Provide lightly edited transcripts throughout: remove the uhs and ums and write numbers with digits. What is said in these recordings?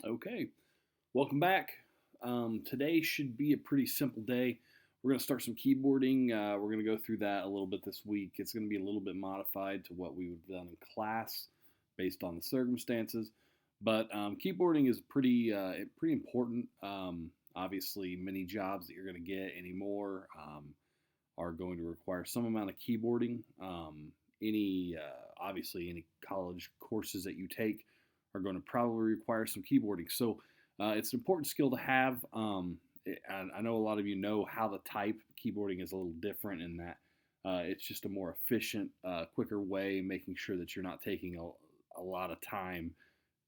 Okay, welcome back. Today should be a pretty simple day. We're going to start some keyboarding. We're going to go through that a little bit this week. It's going to be a little bit modified to what we would have done in class based on the circumstances. But keyboarding is pretty important. Obviously, many jobs that you're going to get anymore are going to require some amount of keyboarding. Obviously, any college courses that you take are going to probably require some keyboarding. So it's an important skill to have. I know a lot of you know how to type. Keyboarding is a little different in that it's just a more efficient, quicker way, making sure that you're not taking a lot of time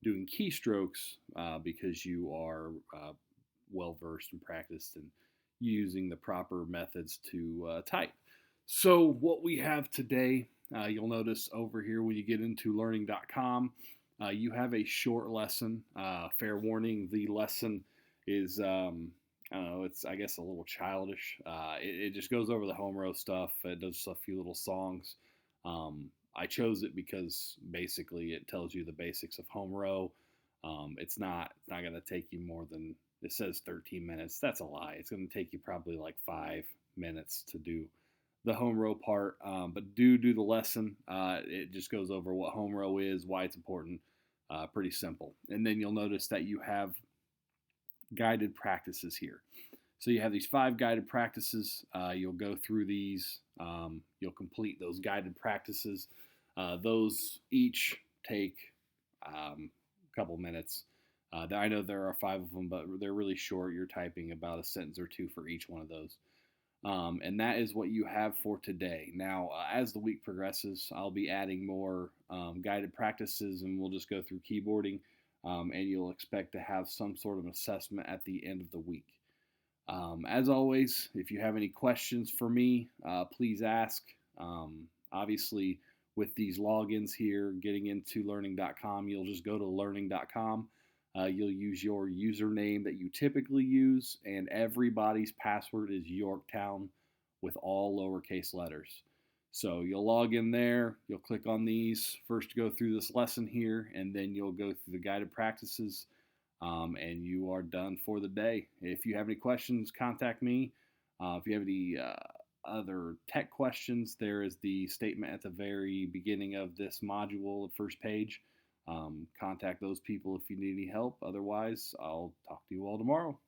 doing keystrokes because you are well versed and practiced and using the proper methods to type. So what we have today, you'll notice over here when you get into learning.com, you have a short lesson. Fair warning, the lesson is, I don't know, it's, I guess, a little childish. It just goes over the home row stuff. It does a few little songs. I chose it because basically it tells you the basics of home row. It's not going to take you more than, it says 13 minutes. That's a lie. It's going to take you probably like 5 minutes to do the home row part, but do the lesson. It just goes over what home row is, why it's important. Pretty simple. And then you'll notice that you have guided practices here. So you have these 5 guided practices. You'll go through these. You'll complete those guided practices. Those each take a couple minutes. I know there are 5 of them, but they're really short. You're typing about a sentence or two for each one of those. And that is what you have for today. Now, as the week progresses, I'll be adding more guided practices, and we'll just go through keyboarding, and you'll expect to have some sort of assessment at the end of the week. As always, if you have any questions for me, please ask. Obviously, with these logins here, getting into learning.com, you'll just go to learning.com. You'll use your username that you typically use, and everybody's password is Yorktown with all lowercase letters. So you'll log in there, you'll click on these, first go through this lesson here, and then you'll go through the guided practices, and you are done for the day. If you have any questions, contact me. If you have any other tech questions, there is the statement at the very beginning of this module, the first page. Contact those people if you need any help. Otherwise, I'll talk to you all tomorrow.